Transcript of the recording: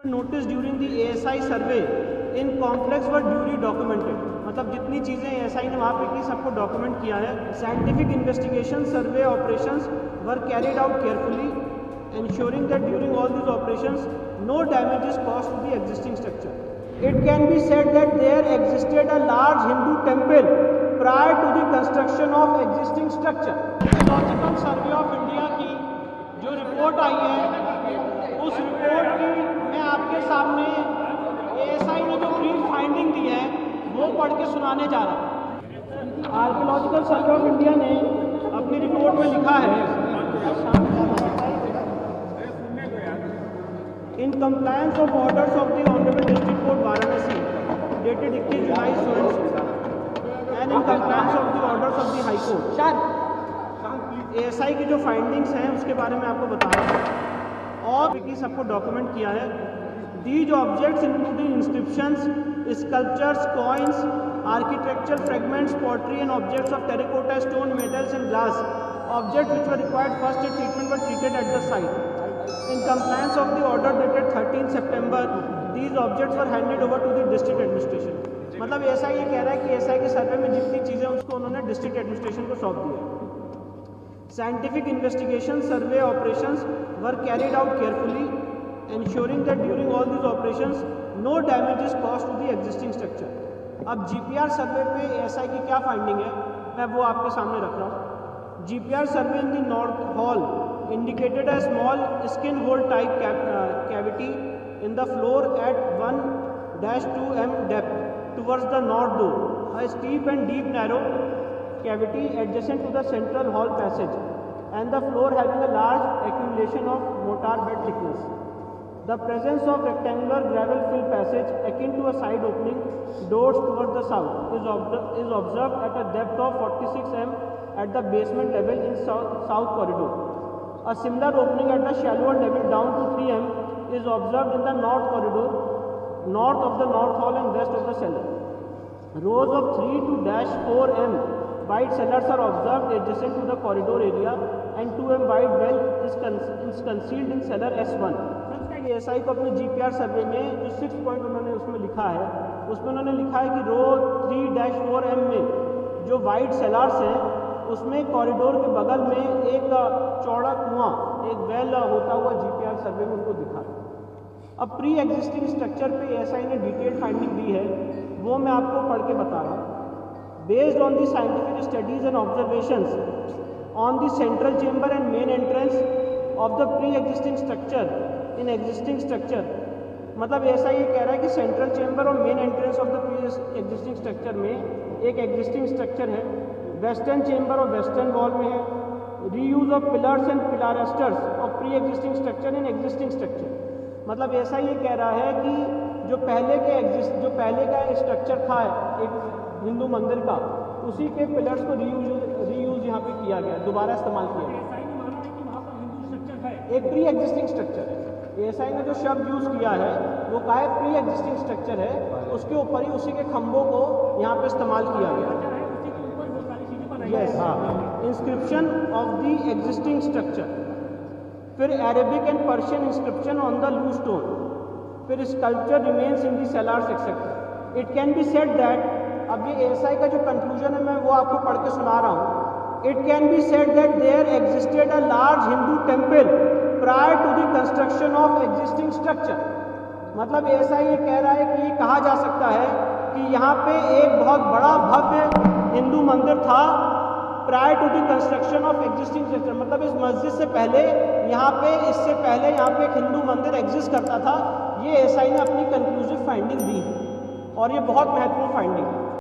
Notice during the ASI survey in complex were duly documented, मतलब जितनी चीज़ें ASI ने वहाँ पे की सबको डॉक्यूमेंट किया है। Scientific investigation survey operations were carried out carefully ensuring that during all these operations no damage is caused to the existing structure. It can be said that there existed a large Hindu temple prior to the construction of existing structure. Geological Survey of India की जो report आई है उस report की मैं आपके सामने ASI ने जो ब्रीफ फाइंडिंग दी है वो पढ़ के सुनाने जा रहा हूँ। आर्कियोलॉजिकल सर्वे ऑफ इंडिया ने अपनी रिपोर्ट में लिखा है, in compliance of orders of the Honorable District Court Varanasi dated 21 July 2016 and in compliance of the orders of the High Court, ASI की जो फाइंडिंग्स हैं उसके बारे में आपको बता रहा हूँ और की सबको डॉक्यूमेंट किया है। These objects including inscriptions, sculptures, coins, architectural fragments, pottery and objects of terracotta, stone, metals and glass, objects which were required first aid treatment were treated at the site. In compliance of the order dated 13 September, these objects were handed over to the district administration. मतलब ऐसा ये कह रहा है कि ASI के सर्वे में जितनी चीज़ें उसको उन्होंने डिस्ट्रिक्ट एडमिनिस्ट्रेशन को सौंप दिया। Scientific investigation survey operations were carried out carefully, ensuring that during all these operations no damage is caused to the existing structure. अब GPR सर्वे पे ASI की क्या फाइंडिंग है मैं वो आपके सामने रख रहा हूँ। GPR survey in the North Hall indicated a small skin hole type cavity in the floor at 1-2 m depth towards the north door, a steep and deep narrow cavity adjacent to the central hall passage and the floor having a large accumulation of mortar bed thickness. The presence of rectangular gravel fill passage akin to a side opening doors towards the south is observed at a depth of 46 m at the basement level in south corridor. A similar opening at the shallower level down to 3 m is observed in the north corridor, north of the north hall and west of the cellar. Rows of 3 to -4 m wide cellars are observed adjacent to the corridor area and 2 m wide well is concealed in cellar S1. ASI को अपने GPR सर्वे में जो 6 point उन्होंने उसमें लिखा है उसमें उन्होंने लिखा है कि रो 3-4 m में जो वाइड सेलार्स हैं उसमें कॉरिडोर के बगल में एक चौड़ा कुआं एक वेल होता हुआ GPR सर्वे में उनको दिखा। अब प्री एग्जिस्टिंग स्ट्रक्चर पे ASI ने डिटेल्ड फाइंडिंग दी है वो मैं आपको पढ़ के बता रहा हूँ। Based on the scientific studies and observations on the central chamber and main entrance of the pre existing structure in existing structure, मतलब ऐसा ये कह रहा है कि सेंट्रल चेंबर और main entrance of the pre existing structure में एक एग्जिस्टिंग स्ट्रक्चर है, वेस्टर्न चेंबर और वेस्टर्न वॉल में है, reuse of pillars and pilasters of pre existing structure in existing structure, मतलब ऐसा ये कह रहा है कि जो पहले का स्ट्रक्चर था एक हिंदू मंदिर का उसी के पिलर्स को रीयूज यहाँ पे किया गया, दोबारा इस्तेमाल किया गया। एक प्री एग्जिस्टिंग स्ट्रक्चर है, ASI ने जो शब्द यूज़ किया है वो का है प्री एग्जिस्टिंग स्ट्रक्चर है, उसके ऊपर ही उसी के खंभों को यहाँ पे इस्तेमाल किया गया। यस, हाँ, inscription of the existing structure, फिर Arabic and Persian inscription on the loose stone, फिर sculpture remains in the cellars etcetera. It can be said that, अब ये ASI का जो कंक्लूजन है मैं वो आपको पढ़ के सुना रहा हूँ। It can be said that there existed a large Hindu temple prior to the construction of existing structure, मतलब ASI ये कह रहा है कि ये कहा जा सकता है कि यहाँ पे एक बहुत बड़ा भव्य हिंदू मंदिर था prior to the construction of existing structure, मतलब इस मस्जिद से पहले इससे पहले यहाँ पे एक हिंदू मंदिर एग्जिस्ट करता था। ये ASI ने अपनी कंक्लूसिव फाइंडिंग दी है और ये बहुत महत्वपूर्ण फाइंडिंग है।